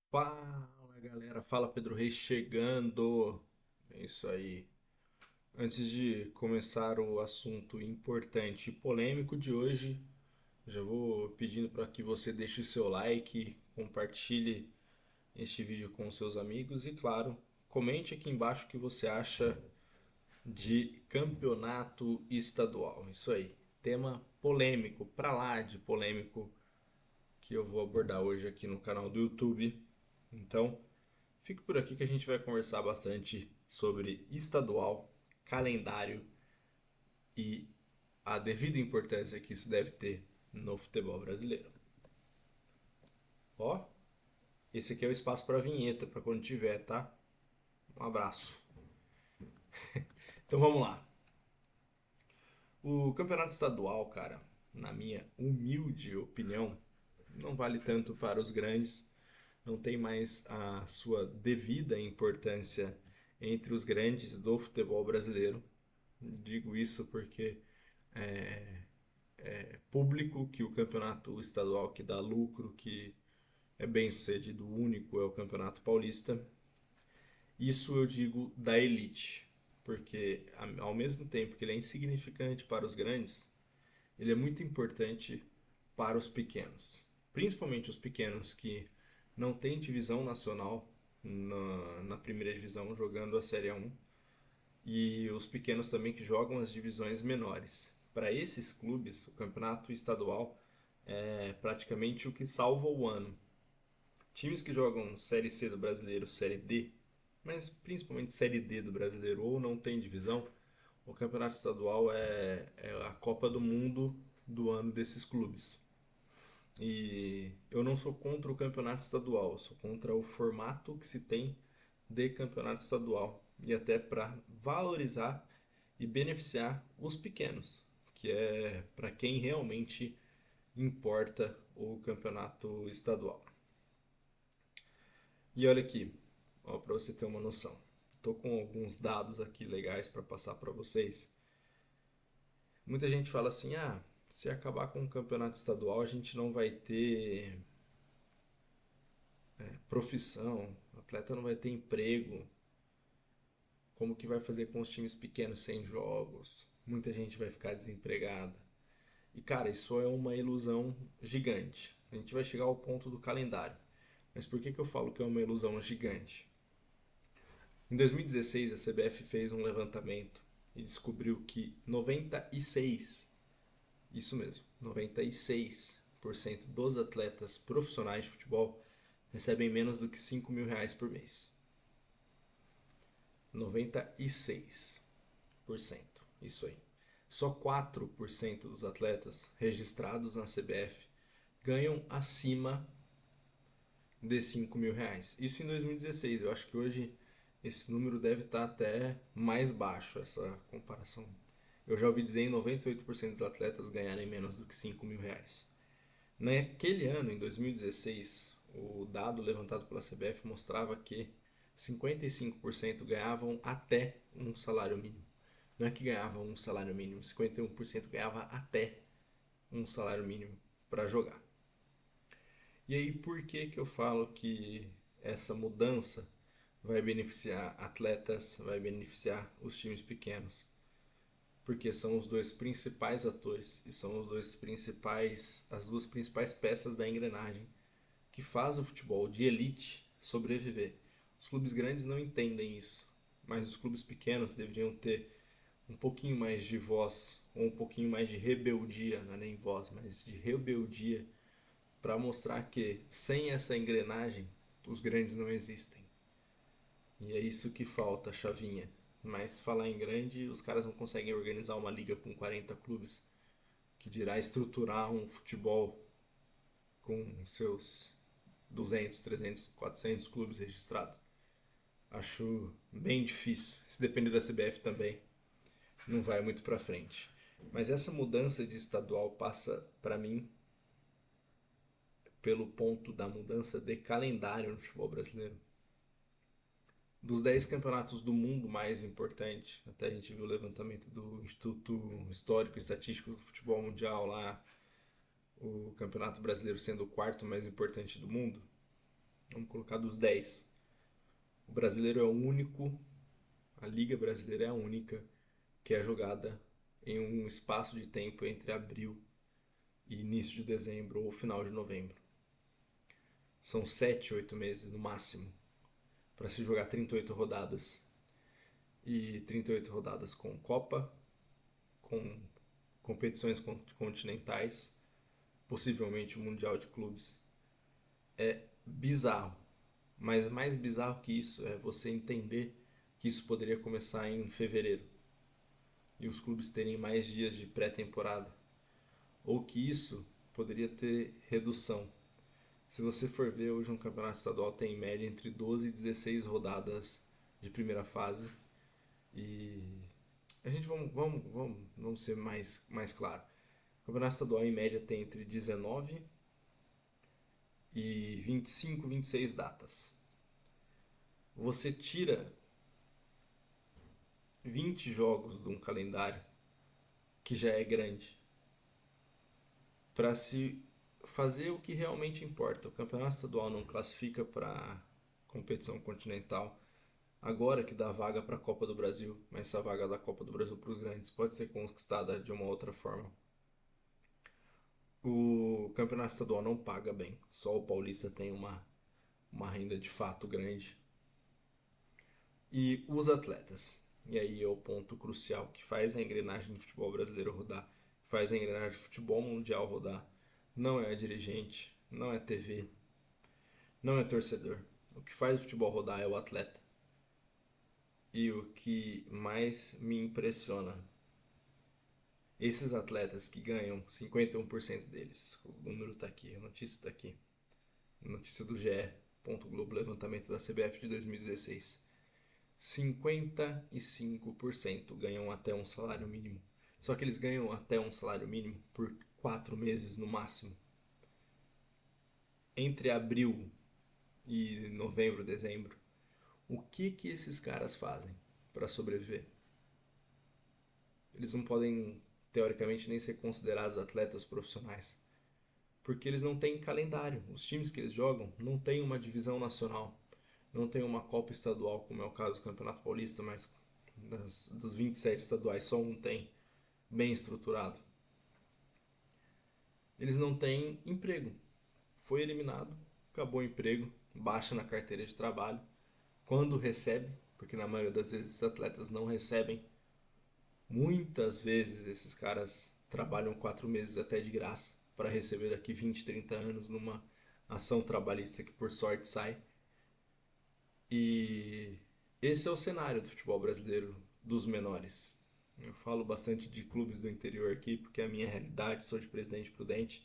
Fala galera, fala Pedro Reis chegando. É isso aí. Antes de começar o assunto importante e polêmico de hoje, já vou pedindo para que você deixe seu like, compartilhe este vídeo com seus amigos e, claro, comente aqui embaixo o que você acha de campeonato estadual. Isso aí. Tema polêmico, pra lá de polêmico, que eu vou abordar hoje aqui no canal do YouTube. Então, fique por aqui que a gente vai conversar bastante sobre estadual, calendário e a devida importância que isso deve ter no futebol brasileiro. Ó, esse aqui é o espaço para vinheta, para quando tiver, tá? Um abraço. Então vamos lá. O campeonato estadual, cara, na minha humilde opinião, não vale tanto para os grandes, não tem mais a sua devida importância entre os grandes do futebol brasileiro. Digo isso porque é público que o campeonato estadual que dá lucro, que é bem sucedido, o único é o Campeonato Paulista. Isso eu digo da elite, porque ao mesmo tempo que ele é insignificante para os grandes, ele é muito importante para os pequenos, principalmente os pequenos que não têm divisão nacional na primeira divisão jogando a Série A1 e os pequenos também que jogam as divisões menores. Para esses clubes, o campeonato estadual é praticamente o que salva o ano. Times que jogam Série C do brasileiro, Série D, mas principalmente Série D do brasileiro ou não tem divisão, o campeonato estadual é a Copa do Mundo do ano desses clubes. E eu não sou contra o campeonato estadual, eu sou contra o formato que se tem de campeonato estadual e até para valorizar e beneficiar os pequenos, que é para quem realmente importa o campeonato estadual. E olha aqui, para você ter uma noção. Estou com alguns dados aqui legais para passar para vocês. Muita gente fala assim: ah, se acabar com o campeonato estadual, a gente não vai ter profissão, o atleta não vai ter emprego. Como que vai fazer com os times pequenos sem jogos? Muita gente vai ficar desempregada. E cara, isso é uma ilusão gigante. A gente vai chegar ao ponto do calendário. Mas por que eu falo que é uma ilusão gigante? Em 2016, a CBF fez um levantamento e descobriu que 96, isso mesmo, 96% dos atletas profissionais de futebol recebem menos do que R$ 5.000 por mês. 96%, isso aí. Só 4% dos atletas registrados na CBF ganham acima de R$ 5.000. Isso em 2016. Eu acho que hoje esse número deve estar até mais baixo, essa comparação. Eu já ouvi dizer em 98% dos atletas ganharem menos do que R$ 5.000. Naquele ano, em 2016, o dado levantado pela CBF mostrava que 55% ganhavam até um salário mínimo. Não é que ganhavam um salário mínimo, 51% ganhava até um salário mínimo para jogar. E aí, por que eu falo que essa mudança vai beneficiar atletas, vai beneficiar os times pequenos? Porque são os dois principais atores e são as duas principais peças da engrenagem que faz o futebol de elite sobreviver. Os clubes grandes não entendem isso, mas os clubes pequenos deveriam ter um pouquinho mais de voz ou um pouquinho mais de rebeldia, não é nem voz, mas de rebeldia para mostrar que sem essa engrenagem os grandes não existem. E é isso que falta, chavinha. Mas falar em grande, os caras não conseguem organizar uma liga com 40 clubes, que dirá estruturar um futebol com seus 200, 300, 400 clubes registrados. Acho bem difícil. Se depender da CBF também, não vai muito para frente. Mas essa mudança de estadual passa, para mim, pelo ponto da mudança de calendário no futebol brasileiro. Dos 10 campeonatos do mundo mais importantes, até a gente viu o levantamento do Instituto Histórico e Estatístico do Futebol Mundial lá, o Campeonato Brasileiro sendo o quarto mais importante do mundo. Vamos colocar dos 10. O brasileiro é o único, a Liga Brasileira é a única que é jogada em um espaço de tempo entre abril e início de dezembro ou final de novembro. São 7, 8 meses no máximo para se jogar 38 rodadas. E 38 rodadas com Copa, com competições continentais, possivelmente o Mundial de Clubes. É bizarro. Mas mais bizarro que isso é você entender que isso poderia começar em fevereiro e os clubes terem mais dias de pré-temporada, ou que isso poderia ter redução. Se você for ver, hoje um campeonato estadual tem em média entre 12 e 16 rodadas de primeira fase. E a gente vamos ser mais claro. O campeonato estadual em média tem entre 19 e 25, 26 datas. Você tira 20 jogos de um calendário que já é grande para se fazer o que realmente importa. O campeonato estadual não classifica para competição continental. Agora que dá vaga para a Copa do Brasil, mas essa vaga da Copa do Brasil para os grandes pode ser conquistada de uma outra forma. O campeonato estadual não paga bem, só o paulista tem uma renda de fato grande. E os atletas, e aí é o ponto crucial que faz a engrenagem do futebol brasileiro rodar, que faz a engrenagem do futebol mundial rodar, não é a dirigente, não é TV, não é torcedor. O que faz o futebol rodar é o atleta. E o que mais me impressiona, esses atletas que ganham 51% deles, o número está aqui, a notícia está aqui, notícia do GE. Globo, levantamento da CBF de 2016. 55% ganham até um salário mínimo. Só que eles ganham até um salário mínimo por 4 meses no máximo. Entre abril e novembro, dezembro, o que esses caras fazem para sobreviver? Eles não podem, teoricamente, nem ser considerados atletas profissionais, porque eles não têm calendário. Os times que eles jogam não têm uma divisão nacional, não tem uma Copa estadual, como é o caso do Campeonato Paulista, mas dos 27 estaduais só um tem, bem estruturado. Eles não têm emprego. Foi eliminado, acabou o emprego, baixa na carteira de trabalho. Quando recebe, porque na maioria das vezes esses atletas não recebem, muitas vezes esses caras trabalham 4 meses até de graça para receber daqui 20, 30 anos numa ação trabalhista que por sorte sai. E esse é o cenário do futebol brasileiro dos menores. Eu falo bastante de clubes do interior aqui, porque é a minha realidade, sou de Presidente Prudente.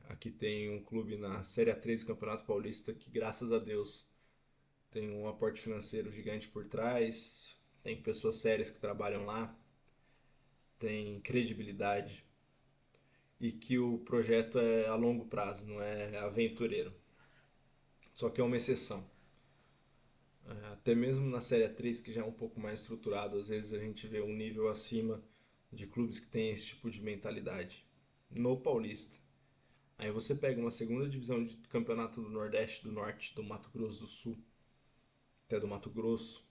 Aqui tem um clube na Série A3 do Campeonato Paulista que, graças a Deus, tem um aporte financeiro gigante por trás, tem pessoas sérias que trabalham lá, tem credibilidade e que o projeto é a longo prazo, não é aventureiro. Só que é uma exceção. Até mesmo na Série A3, que já é um pouco mais estruturado, às vezes a gente vê um nível acima de clubes que têm esse tipo de mentalidade. No Paulista. Aí você pega uma segunda divisão de campeonato do Nordeste, do Norte, do Mato Grosso do Sul, até do Mato Grosso,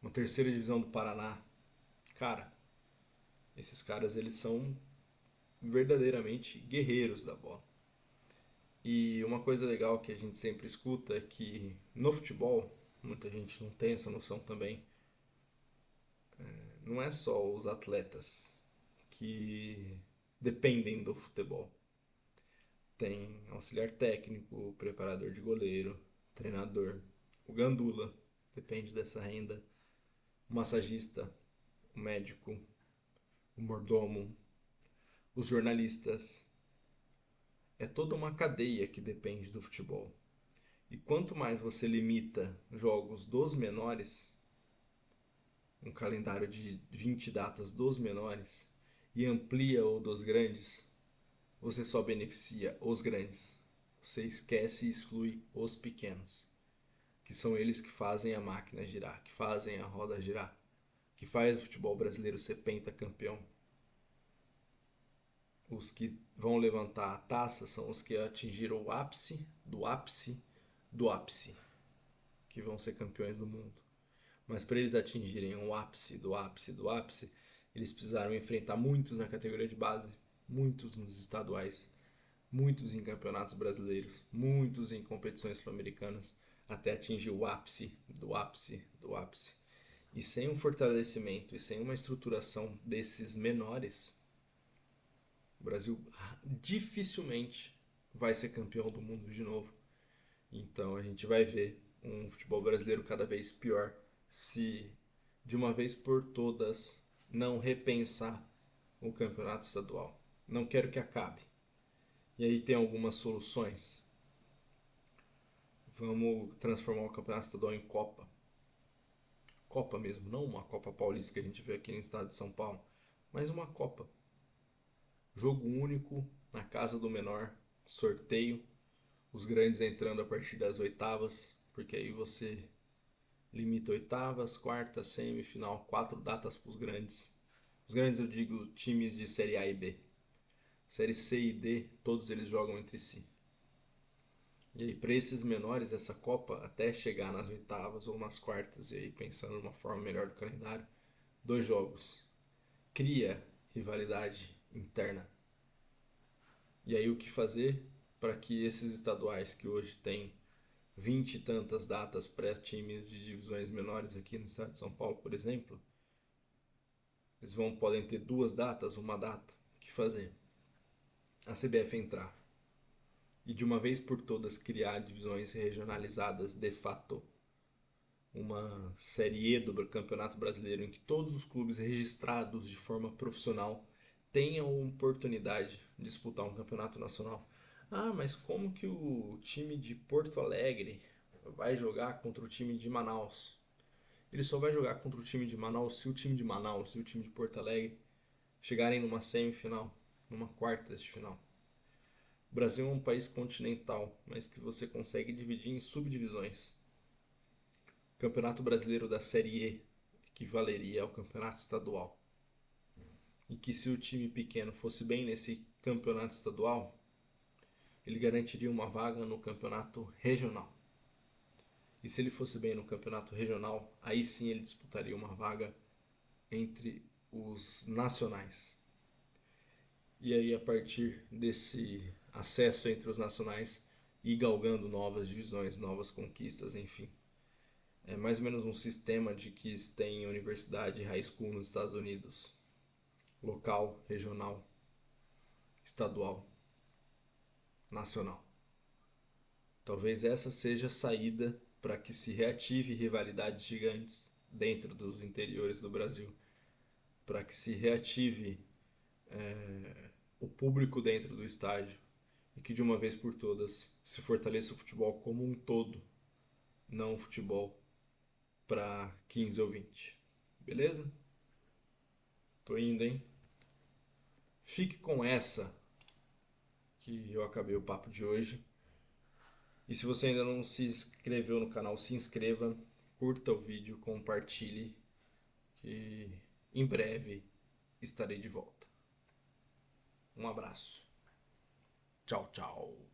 uma terceira divisão do Paraná. Cara, esses caras eles são verdadeiramente guerreiros da bola. E uma coisa legal que a gente sempre escuta é que no futebol, muita gente não tem essa noção também, não é só os atletas que dependem do futebol. Tem auxiliar técnico, preparador de goleiro, treinador, o gandula, depende dessa renda, o massagista, o médico, o mordomo, os jornalistas. É toda uma cadeia que depende do futebol. E quanto mais você limita jogos dos menores, um calendário de 20 datas dos menores, e amplia o dos grandes, você só beneficia os grandes. Você esquece e exclui os pequenos, que são eles que fazem a máquina girar, que fazem a roda girar, que faz o futebol brasileiro ser pentacampeão. os que vão levantar a taça são os que atingiram o ápice do ápice do ápice, que vão ser campeões do mundo. Mas para eles atingirem o ápice do ápice do ápice, eles precisaram enfrentar muitos na categoria de base, muitos nos estaduais, muitos em campeonatos brasileiros, muitos em competições sul-americanas, até atingir o ápice do ápice do ápice. E sem um fortalecimento e sem uma estruturação desses menores, o Brasil dificilmente vai ser campeão do mundo de novo. Então a gente vai ver um futebol brasileiro cada vez pior se de uma vez por todas não repensar o campeonato estadual. Não quero que acabe. E aí tem algumas soluções. Vamos transformar o campeonato estadual em Copa. Copa mesmo, não uma Copa Paulista que a gente vê aqui no estado de São Paulo, mas uma Copa. Jogo único, na casa do menor, sorteio, os grandes entrando a partir das oitavas, porque aí você limita oitavas, quartas, semifinal, 4 datas para os grandes. Os grandes eu digo times de Série A e B. Série C e D, todos eles jogam entre si. E aí, para esses menores, essa Copa, até chegar nas oitavas ou nas quartas, e aí pensando numa forma melhor do calendário, 2 jogos. Cria rivalidade interna. E aí, o que fazer para que esses estaduais, que hoje têm 20 e tantas datas para times de divisões menores aqui no estado de São Paulo, por exemplo, eles podem ter 2 datas, uma data. O que fazer? A CBF entrar e de uma vez por todas criar divisões regionalizadas de fato, uma Série E do Campeonato Brasileiro em que todos os clubes registrados de forma profissional tenham a oportunidade de disputar um campeonato nacional. Ah, mas como que o time de Porto Alegre vai jogar contra o time de Manaus? Ele só vai jogar contra o time de Manaus se o time de Manaus e o time de Porto Alegre chegarem numa semifinal, numa quartas de final. O Brasil é um país continental, mas que você consegue dividir em subdivisões. O Campeonato Brasileiro da Série E equivaleria ao campeonato estadual. E que se o time pequeno fosse bem nesse campeonato estadual, ele garantiria uma vaga no campeonato regional. E se ele fosse bem no campeonato regional, aí sim ele disputaria uma vaga entre os nacionais. E aí, a partir desse acesso entre os nacionais, ir galgando novas divisões, novas conquistas, enfim. É mais ou menos um sistema de que tem universidade high school nos Estados Unidos. Local, regional, estadual, nacional. Talvez essa seja a saída para que se reative rivalidades gigantes dentro dos interiores do Brasil. Para que se reative o público dentro do estádio e que de uma vez por todas se fortaleça o futebol como um todo, não o futebol para 15 ou 20. Beleza? Tô indo, hein? Fique com essa que eu acabei o papo de hoje. E se você ainda não se inscreveu no canal, se inscreva, curta o vídeo, compartilhe, que em breve estarei de volta. Um abraço. Tchau, tchau.